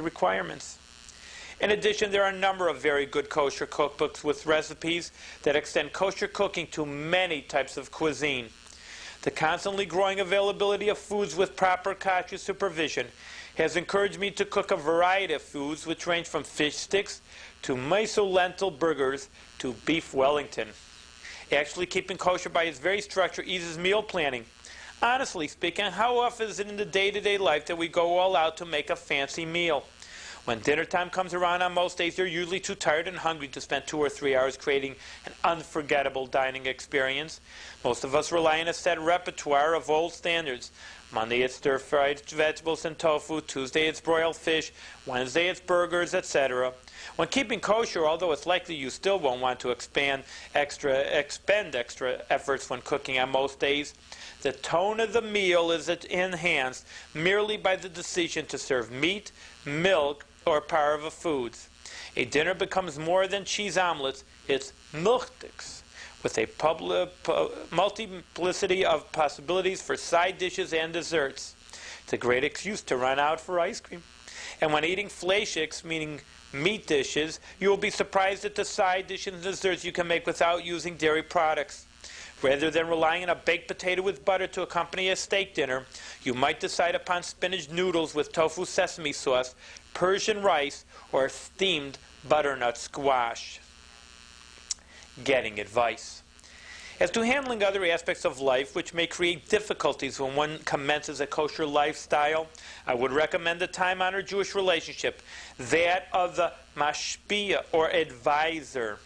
requirements. In addition, there are a number of very good kosher cookbooks with recipes that extend kosher cooking to many types of cuisine. The constantly growing availability of foods with proper kosher supervision has encouraged me to cook a variety of foods which range from fish sticks to miso lentil burgers to beef Wellington. Actually, keeping kosher by its very structure eases meal planning. Honestly speaking, how often is it in the day-to-day life that we go all out to make a fancy meal? When dinner time comes around on most days, you're usually too tired and hungry to spend 2 or 3 hours creating an unforgettable dining experience. Most of us rely on a set repertoire of old standards. Monday it's stir-fried vegetables and tofu, Tuesday it's broiled fish, Wednesday it's burgers, etc. When keeping kosher, although it's likely you still won't want to expend extra efforts when cooking on most days, the tone of the meal is enhanced merely by the decision to serve meat, milk, or parva foods. A dinner becomes more than cheese omelets, it's milchtiks, with a multiplicity of possibilities for side dishes and desserts. It's a great excuse to run out for ice cream. And when eating fleischiks, meaning meat dishes, you will be surprised at the side dishes and desserts you can make without using dairy products. Rather than relying on a baked potato with butter to accompany a steak dinner, you might decide upon spinach noodles with tofu sesame sauce, Persian rice, or steamed butternut squash. Getting advice. As to handling other aspects of life which may create difficulties when one commences a kosher lifestyle, I would recommend the time-honored Jewish relationship, that of the mashpia, or advisor.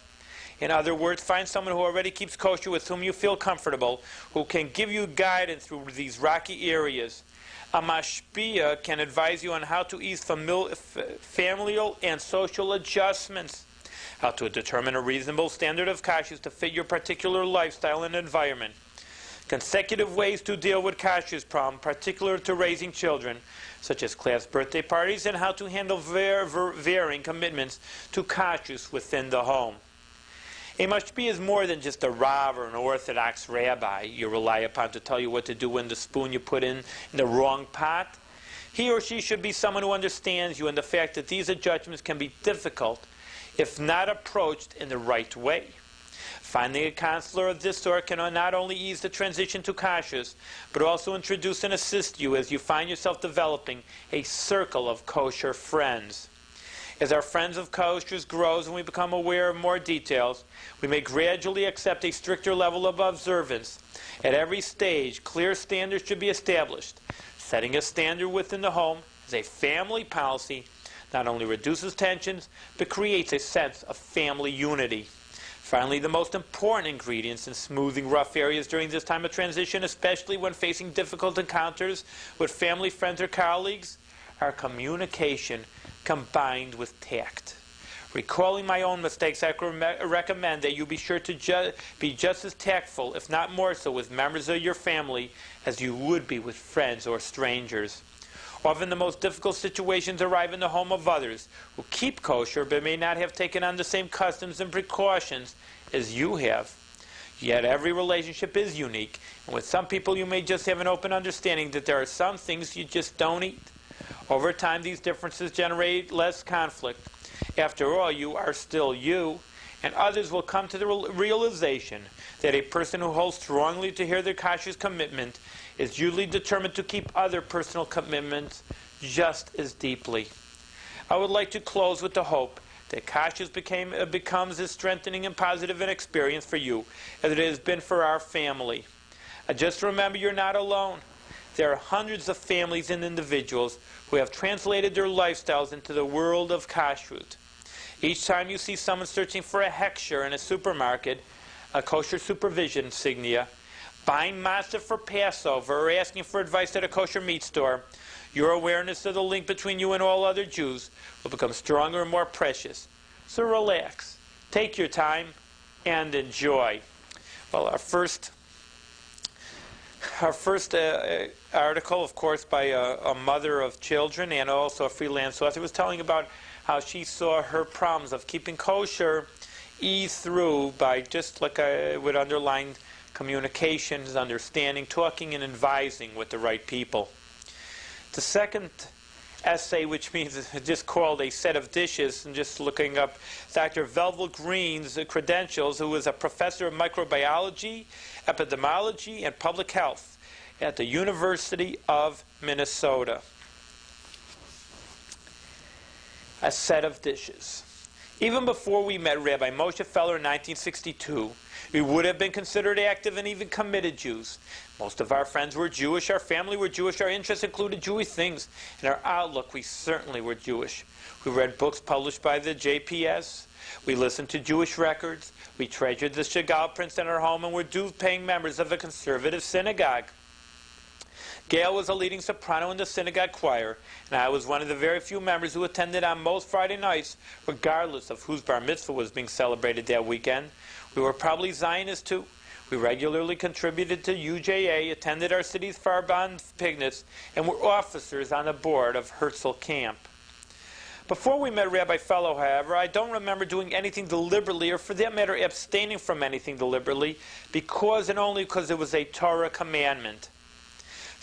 In other words, find someone who already keeps kosher with whom you feel comfortable, who can give you guidance through these rocky areas. A mashpia can advise you on how to ease familial and social adjustments, how to determine a reasonable standard of kashrus to fit your particular lifestyle and environment, consecutive ways to deal with kashrus problem, particular to raising children, such as class birthday parties, and how to handle varying commitments to kashrus within the home. A mashpia is more than just a rav or an Orthodox rabbi you rely upon to tell you what to do when the spoon you put in the wrong pot. He or she should be someone who understands you and the fact that these adjustments can be difficult if not approached in the right way. Finding a counselor of this sort can not only ease the transition to kashrus, but also introduce and assist you as you find yourself developing a circle of kosher friends. As our friends of kosher grows and we become aware of more details, we may gradually accept a stricter level of observance. At every stage, clear standards should be established. Setting a standard within the home as a family policy not only reduces tensions, but creates a sense of family unity. Finally, the most important ingredients in smoothing rough areas during this time of transition, especially when facing difficult encounters with family, friends, or colleagues, are communication combined with tact. Recalling my own mistakes, I recommend that you be sure to be just as tactful, if not more so, with members of your family as you would be with friends or strangers. Often the most difficult situations arrive in the home of others who keep kosher but may not have taken on the same customs and precautions as you have. Yet every relationship is unique, and with some people you may just have an open understanding that there are some things you just don't eat. Over time, these differences generate less conflict. After all, you are still you, and others will come to the realization that a person who holds strongly to their kashrus commitment is usually determined to keep other personal commitments just as deeply. I would like to close with the hope that kashrus becomes as strengthening and positive an experience for you as it has been for our family. Just remember, you're not alone. There are hundreds of families and individuals who have translated their lifestyles into the world of kashrut. Each time you see someone searching for a hechsher in a supermarket, a kosher supervision insignia, buying matzah for Passover, or asking for advice at a kosher meat store, your awareness of the link between you and all other Jews will become stronger and more precious. So relax, take your time, and enjoy. Well, our first article, of course, by a mother of children and also a freelance author, was telling about how she saw her problems of keeping kosher ease through by just like I would underline communications, understanding, talking, and advising with the right people. The second essay, which means it's just called A Set of Dishes, and just looking up Dr. Velvel Green's credentials, who is a professor of microbiology, epidemiology, and public health at the University of Minnesota. A set of dishes. Even before we met Rabbi Moshe Feller in 1962, we would have been considered active and even committed Jews. Most of our friends were Jewish, our family were Jewish, our interests included Jewish things. In our outlook, we certainly were Jewish. We read books published by the JPS. We listened to Jewish records. We treasured the Chagall prints in our home and were due-paying members of a conservative synagogue. Gail was a leading soprano in the synagogue choir, and I was one of the very few members who attended on most Friday nights, regardless of whose bar mitzvah was being celebrated that weekend. We were probably Zionists too. We regularly contributed to UJA, attended our city's Farbond picnics, and were officers on the board of Herzl Camp. Before we met Rabbi Fellow, however, I don't remember doing anything deliberately, or for that matter, abstaining from anything deliberately, because and only because it was a Torah commandment.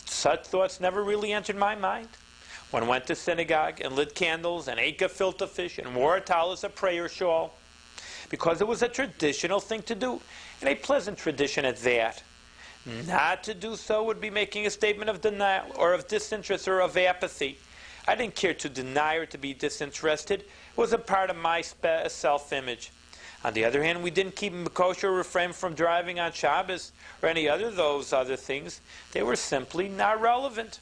Such thoughts never really entered my mind. One went to synagogue and lit candles and ate gefilte fish and wore a tallis, a prayer shawl, because it was a traditional thing to do, and a pleasant tradition at that. Not to do so would be making a statement of denial or of disinterest or of apathy. I didn't care to deny or to be disinterested. It was a part of my self-image. On the other hand, we didn't keep kosher or refrain from driving on Shabbos or any other those other things. They were simply not relevant.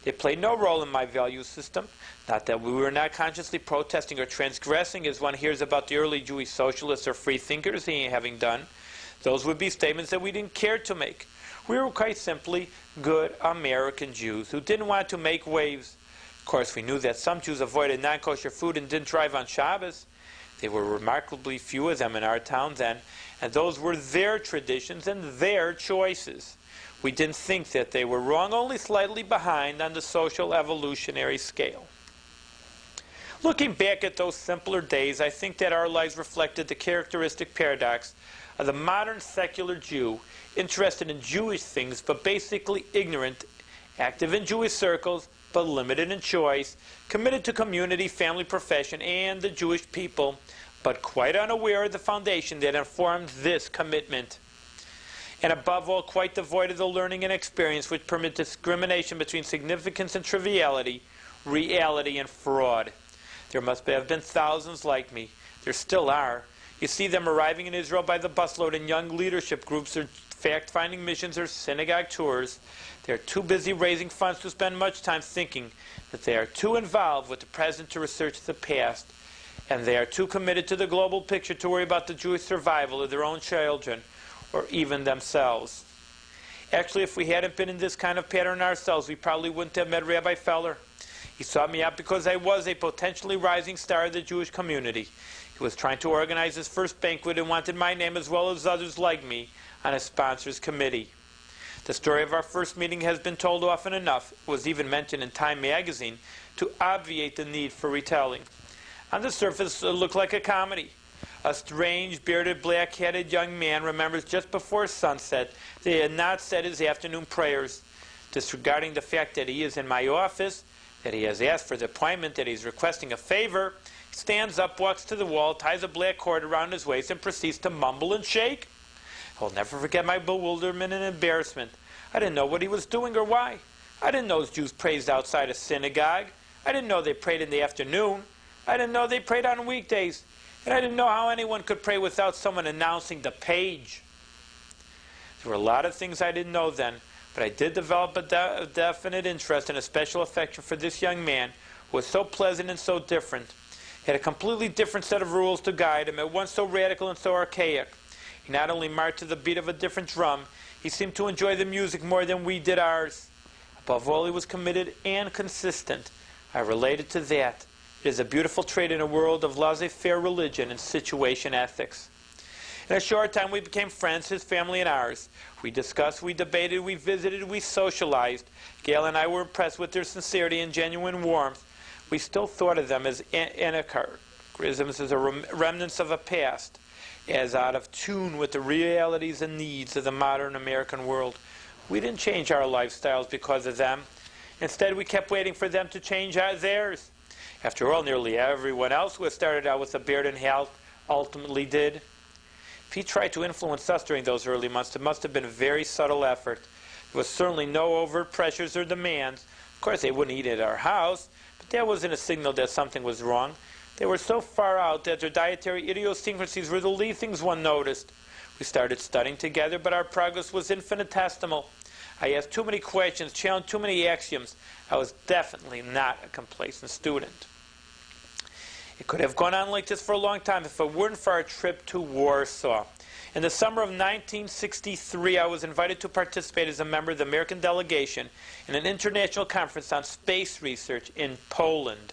They played no role in my value system. Not that we were not consciously protesting or transgressing, as one hears about the early Jewish socialists or free thinkers having done. Those would be statements that we didn't care to make. We were quite simply good American Jews who didn't want to make waves. Of course, we knew that some Jews avoided non-kosher food and didn't drive on Shabbos. There were remarkably few of them in our town then, and those were their traditions and their choices. We didn't think that they were wrong, only slightly behind on the social evolutionary scale. Looking back at those simpler days, I think that our lives reflected the characteristic paradox of the modern secular Jew, interested in Jewish things but basically ignorant, active in Jewish circles but limited in choice, committed to community, family, profession, and the Jewish people, but quite unaware of the foundation that informed this commitment. And above all, quite devoid of the learning and experience which permit discrimination between significance and triviality, reality and fraud. There must have been thousands like me. There still are. You see them arriving in Israel by the busload in young leadership groups or fact-finding missions or synagogue tours. They are too busy raising funds to spend much time thinking that they are too involved with the present to research the past, and they are too committed to the global picture to worry about the Jewish survival of their own children or even themselves. Actually, if we hadn't been in this kind of pattern ourselves, we probably wouldn't have met Rabbi Feller. He sought me out because I was a potentially rising star of the Jewish community. He was trying to organize his first banquet and wanted my name, as well as others like me, on his sponsors committee. The story of our first meeting has been told often enough. It was even mentioned in Time magazine to obviate the need for retelling. On the surface, it looked like a comedy. A strange, bearded, black-headed young man remembers just before sunset that he had not said his afternoon prayers. Disregarding the fact that he is in my office, that he has asked for the appointment, that he's requesting a favor, he stands up, walks to the wall, ties a black cord around his waist, and proceeds to mumble and shake. I will never forget my bewilderment and embarrassment. I didn't know what he was doing or why. I didn't know Jews prayed outside a synagogue. I didn't know they prayed in the afternoon. I didn't know they prayed on weekdays. And I didn't know how anyone could pray without someone announcing the page. There were a lot of things I didn't know then, but I did develop a definite interest and a special affection for this young man who was so pleasant and so different. He had a completely different set of rules to guide him, at once so radical and so archaic. He not only marched to the beat of a different drum, he seemed to enjoy the music more than we did ours. Above all, he was committed and consistent. I related to that. It is a beautiful trait in a world of laissez-faire religion and situation ethics. In a short time, we became friends, his family and ours. We discussed, we debated, we visited, we socialized. Gail and I were impressed with their sincerity and genuine warmth. We still thought of them as anachronisms, as remnants of a past, as out of tune with the realities and needs of the modern American world. We didn't change our lifestyles because of them. Instead, we kept waiting for them to change theirs. After all, nearly everyone else who had started out with a beard and hair ultimately did. If he tried to influence us during those early months, it must have been a very subtle effort. There was certainly no overt pressures or demands. Of course, they wouldn't eat at our house, but that wasn't a signal that something was wrong. They were so far out that their dietary idiosyncrasies were the least things one noticed. We started studying together, but our progress was infinitesimal. I asked too many questions, challenged too many axioms. I was definitely not a complacent student. It could have gone on like this for a long time if it weren't for our trip to Warsaw. In the summer of 1963, I was invited to participate as a member of the American delegation in an international conference on space research in Poland.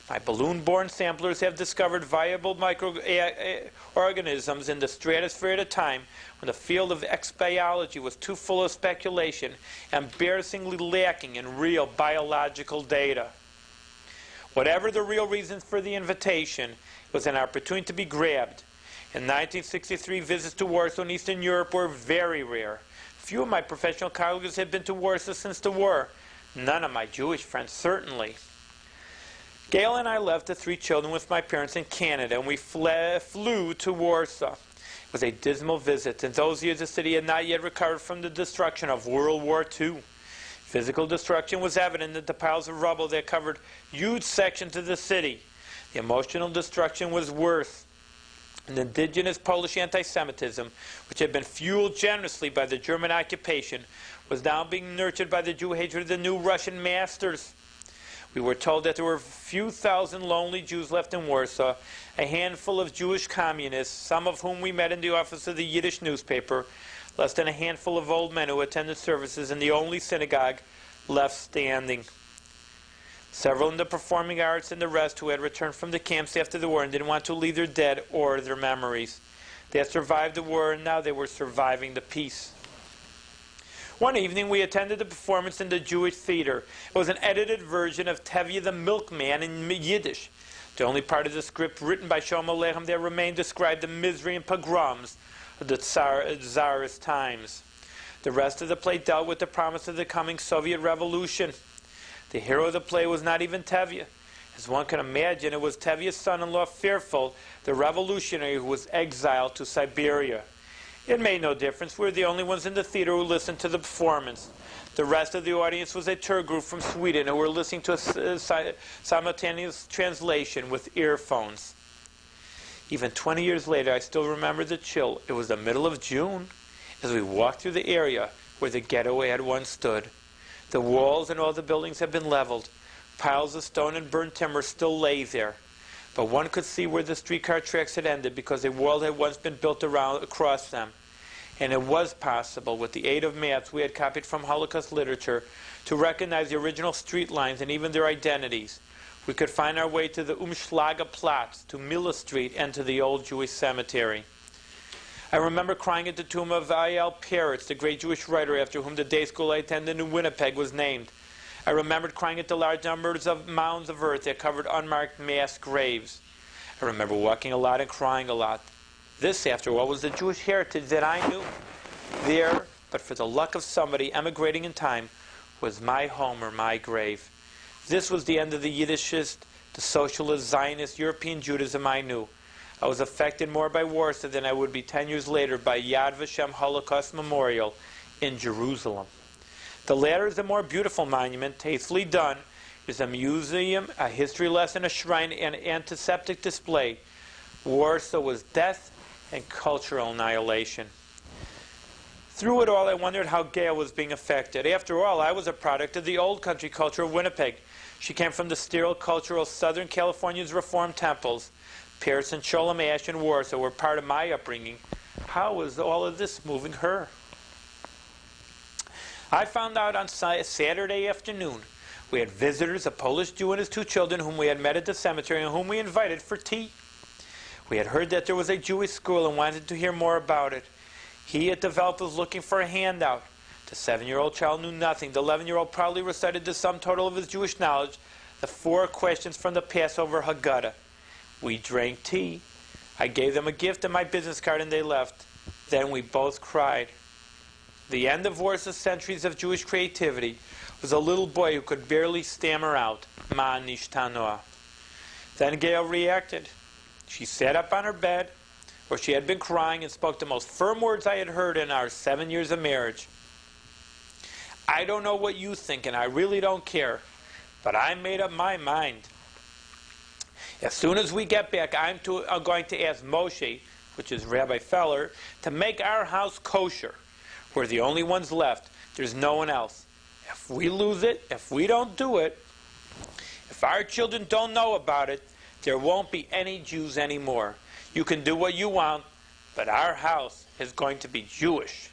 My balloon-borne samplers have discovered viable microorganisms in the stratosphere at a time when the field of X-biology was too full of speculation and embarrassingly lacking in real biological data. Whatever the real reasons for the invitation, it was an opportunity to be grabbed. In 1963, visits to Warsaw and Eastern Europe were very rare. Few of my professional colleagues had been to Warsaw since the war. None of my Jewish friends, certainly. Gail and I left the 3 children with my parents in Canada, and we flew to Warsaw. It was a dismal visit. In those years, the city had not yet recovered from the destruction of World War II. Physical destruction was evident in the piles of rubble that covered huge sections of the city. The emotional destruction was worse. And indigenous Polish anti-Semitism, which had been fueled generously by the German occupation, was now being nurtured by the Jew hatred of the new Russian masters. We were told that there were a few thousand lonely Jews left in Warsaw, a handful of Jewish communists, some of whom we met in the office of the Yiddish newspaper, less than a handful of old men who attended services in the only synagogue left standing. Several in the performing arts and the rest who had returned from the camps after the war and didn't want to leave their dead or their memories. They had survived the war, and now they were surviving the peace. One evening, we attended a performance in the Jewish theater. It was an edited version of Tevye the Milkman in Yiddish. The only part of the script written by Shlomo Aleichem that remained described the misery and pogroms of the Tsarist times. The rest of the play dealt with the promise of the coming Soviet Revolution. The hero of the play was not even Tevye. As one can imagine, it was Tevye's son-in-law, Fearful, the revolutionary who was exiled to Siberia. It made no difference. We were the only ones in the theater who listened to the performance. The rest of the audience was a tour group from Sweden who were listening to a simultaneous translation with earphones. Even 20 years later, I still remember the chill. It was the middle of June as we walked through the area where the ghetto had once stood. The walls and all the buildings had been leveled. Piles of stone and burnt timber still lay there. But one could see where the streetcar tracks had ended because a wall had once been built across them. And it was possible, with the aid of maps we had copied from Holocaust literature, to recognize the original street lines and even their identities. We could find our way to the Umschlagerplatz, to Miller Street, and to the old Jewish cemetery. I remember crying at the tomb of A.L. Peretz, the great Jewish writer after whom the day school I attended in Winnipeg was named. I remembered crying at the large numbers of mounds of earth that covered unmarked mass graves. I remember walking a lot and crying a lot. This, after all, was the Jewish heritage that I knew. There, but for the luck of somebody emigrating in time, was my home or my grave. This was the end of the Yiddishist, the socialist, Zionist, European Judaism I knew. I was affected more by Warsaw than I would be 10 years later by Yad Vashem Holocaust Memorial in Jerusalem. The latter is a more beautiful monument, tastefully done. It is a museum, a history lesson, a shrine, and an antiseptic display. Warsaw was death and cultural annihilation. Through it all, I wondered how Gail was being affected. After all, I was a product of the old country culture of Winnipeg. She came from the sterile culture of Southern California's Reformed temples. Paris and Sholem Ash and Warsaw were part of my upbringing. How was all of this moving her? I found out on Saturday afternoon we had visitors, a Polish Jew and his 2 children whom we had met at the cemetery and whom we invited for tea. We had heard that there was a Jewish school and wanted to hear more about it. He, it developed, was looking for a handout. The 7-year-old child knew nothing. The 11-year-old proudly recited the sum total of his Jewish knowledge, the 4 questions from the Passover Haggadah. We drank tea. I gave them a gift and my business card and they left. Then we both cried. The end of Warsaw's centuries of Jewish creativity was a little boy who could barely stammer out, Ma nishtanoa. Then Gail reacted. She sat up on her bed, where she had been crying, and spoke the most firm words I had heard in our 7 years of marriage. I don't know what you think, and I really don't care, but I made up my mind. As soon as we get back, I'm going to ask Moshe, which is Rabbi Feller, to make our house kosher. We're the only ones left. There's no one else. If we lose it, if we don't do it, if our children don't know about it, there won't be any Jews anymore. You can do what you want, but our house is going to be Jewish.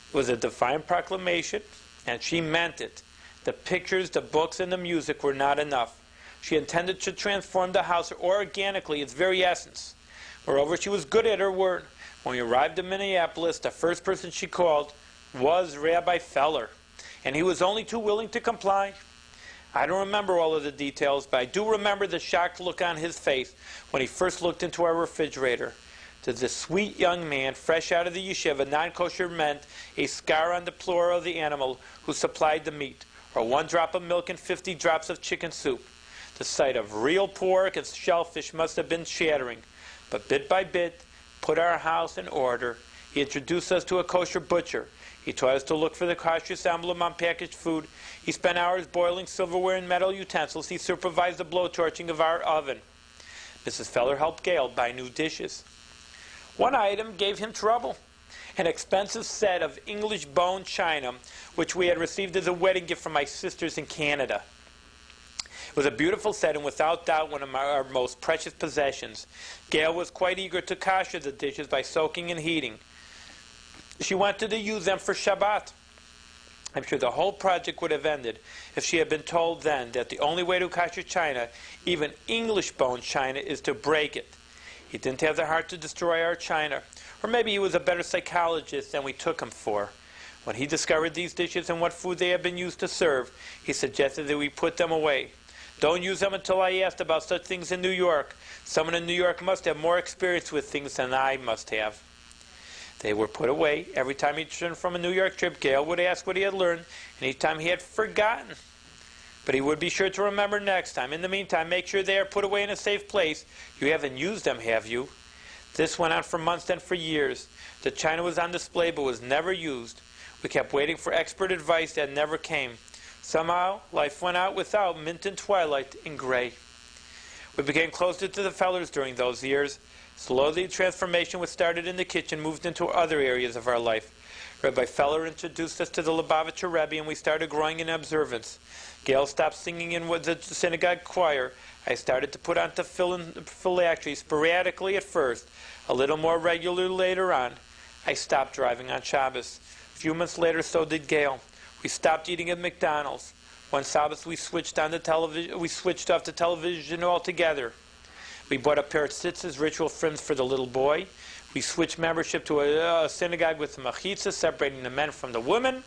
It was a defiant proclamation, and she meant it. The pictures, the books, and the music were not enough. She intended to transform the house organically, its very essence. Moreover, she was good at her word. When we arrived in Minneapolis, the first person she called was Rabbi Feller, and he was only too willing to comply. I don't remember all of the details, but I do remember the shocked look on his face when he first looked into our refrigerator. To this sweet young man, fresh out of the yeshiva, non-kosher meant a scar on the floor of the animal who supplied the meat, or 1 drop of milk and 50 drops of chicken soup. The sight of real pork and shellfish must have been shattering, but bit by bit, put our house in order. He introduced us to a kosher butcher. He taught us to look for the cautious emblem on packaged food. He spent hours boiling silverware and metal utensils. He supervised the blowtorching of our oven. Mrs. Feller helped Gail buy new dishes. One item gave him trouble: an expensive set of English bone china, which we had received as a wedding gift from my sisters in Canada. It was a beautiful set and without doubt one of our most precious possessions. Gail was quite eager to kosher the dishes by soaking and heating. She wanted to use them for Shabbat. I'm sure the whole project would have ended if she had been told then that the only way to kosher china, even English bone china, is to break it. He didn't have the heart to destroy our china, or maybe he was a better psychologist than we took him for. When he discovered these dishes and what food they had been used to serve, he suggested that we put them away. Don't use them until I asked about such things in New York. Someone in New York must have more experience with things than I must have. They were put away. Every time he returned from a New York trip, Gail would ask what he had learned, and each time he had forgotten. But he would be sure to remember next time. In the meantime, make sure they are put away in a safe place. You haven't used them, have you? This went on for months and for years. The china was on display but was never used. We kept waiting for expert advice that never came. Somehow, life went out without mint and twilight and gray. We became closer to the Fellers during those years. Slowly, transformation was started in the kitchen, moved into other areas of our life. Rabbi Feller introduced us to the Lubavitcher Rebbe, and we started growing in observance. Gail stopped singing in the synagogue choir. I started to put on phylactery sporadically at first, a little more regularly later on. I stopped driving on Shabbos. A few months later, so did Gail. We stopped eating at McDonald's. One Shabbos, we switched off the television altogether. We bought a pair of tzitzis, ritual friends for the little boy. We switched membership to a synagogue with the machitza, separating the men from the women.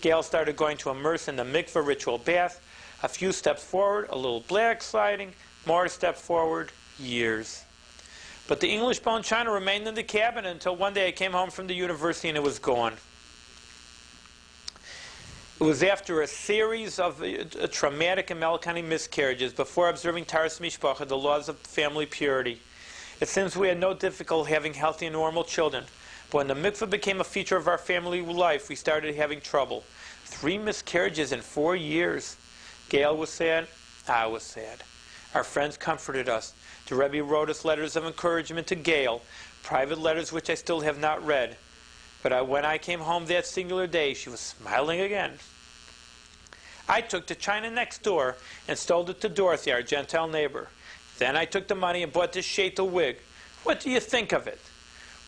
Gail started going to immerse in the mikveh ritual bath. A few steps forward, a little backsliding. More steps forward, years. But the English bone china remained in the cabinet until one day I came home from the university and it was gone. It was after a series of traumatic and melancholy miscarriages, before observing Taras Mishpacha, the laws of family purity. It seems we had no difficulty having healthy and normal children. But when the mikveh became a feature of our family life, we started having trouble. 3 miscarriages in 4 years. Gail was sad. I was sad. Our friends comforted us. The Rebbe wrote us letters of encouragement to Gail, private letters which I still have not read. But when I came home that singular day, she was smiling again. I took the china next door and sold it to Dorothy, our Gentile neighbor. Then I took the money and bought this shaitel wig. What do you think of it?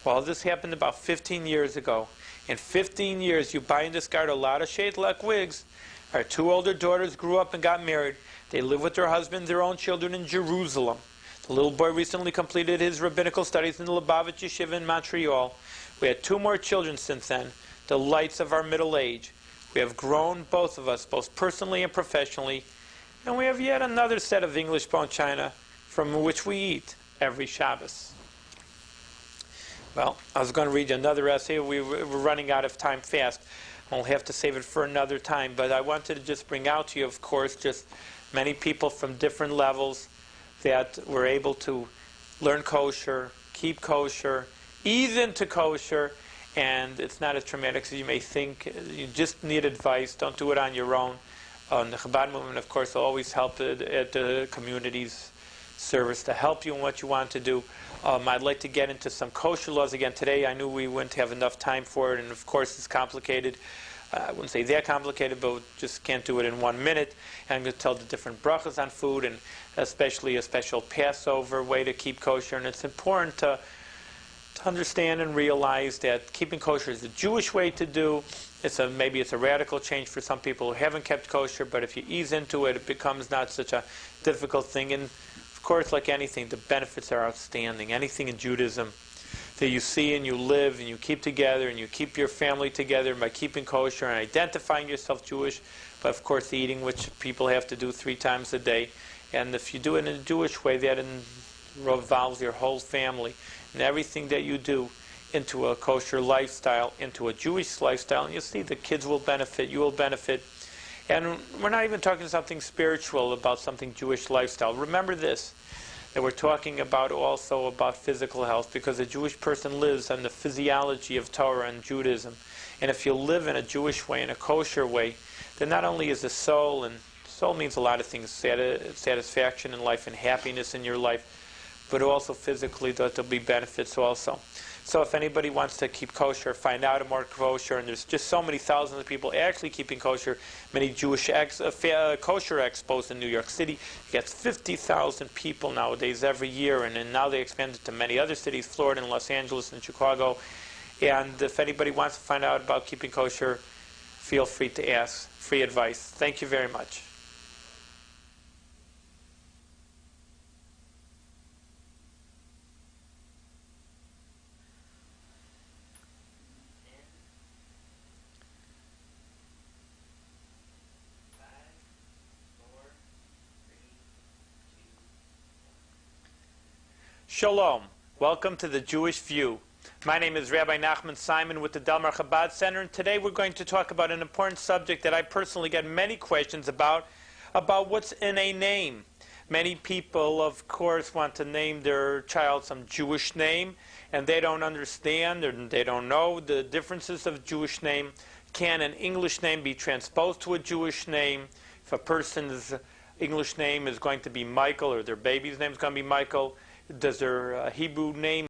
Well, this happened about 15 years ago. In 15 years, you buy and discard a lot of shaitel wigs. Our 2 older daughters grew up and got married. They live with their husband and their own children in Jerusalem. The little boy recently completed his rabbinical studies in the Lubavitch Yeshiva in Montreal. We had 2 more children since then, the lights of our middle age. We have grown, both of us, both personally and professionally, and we have yet another set of English bone china from which we eat every Shabbos. Well, I was going to read you another essay. We're running out of time fast. We'll have to save it for another time. But I wanted to just bring out to you, of course, just many people from different levels that were able to learn kosher, keep kosher, ease into kosher, and it's not as traumatic as you may think. You just need advice. Don't do it on your own. The Chabad movement, of course, will always help at the community's service to help you in what you want to do. I'd like to get into some kosher laws again today. I knew we wouldn't have enough time for it, and of course it's complicated. I wouldn't say that complicated, but we just can't do it in 1 minute. And I'm going to tell the different brachas on food, and especially a special Passover way to keep kosher. And it's important to understand and realize that keeping kosher is the Jewish way to do. Maybe it's a radical change for some people who haven't kept kosher, but if you ease into it, it becomes not such a difficult thing. And of course, like anything, the benefits are outstanding. Anything in Judaism that you see and you live and you keep together and you keep your family together by keeping kosher and identifying yourself Jewish, but of course eating, which people have to do 3 times a day. And if you do it in a Jewish way, that involves your whole family and everything that you do into a kosher lifestyle, into a Jewish lifestyle, and you'll see the kids will benefit, you will benefit. And we're not even talking something spiritual about something Jewish lifestyle. Remember this, that we're talking about also about physical health, because a Jewish person lives on the physiology of Torah and Judaism. And if you live in a Jewish way, in a kosher way, then not only is the soul, and soul means a lot of things, satisfaction in life and happiness in your life, but also physically that there'll be benefits also. So if anybody wants to keep kosher, find out more kosher, and there's just so many thousands of people actually keeping kosher, many Jewish kosher expos in New York City. It gets 50,000 people nowadays every year, and now they expanded to many other cities, Florida and Los Angeles and Chicago. And if anybody wants to find out about keeping kosher, feel free to ask. Free advice. Thank you very much. Shalom. Welcome to the Jewish View. My name is Rabbi Nachman Simon with the Delmar Chabad Center, and today we're going to talk about an important subject that I personally get many questions about what's in a name. Many people, of course, want to name their child some Jewish name, and they don't understand and they don't know the differences of Jewish name. Can an English name be transposed to a Jewish name? If a person's English name is going to be Michael, or their baby's name is going to be Michael, does their Hebrew name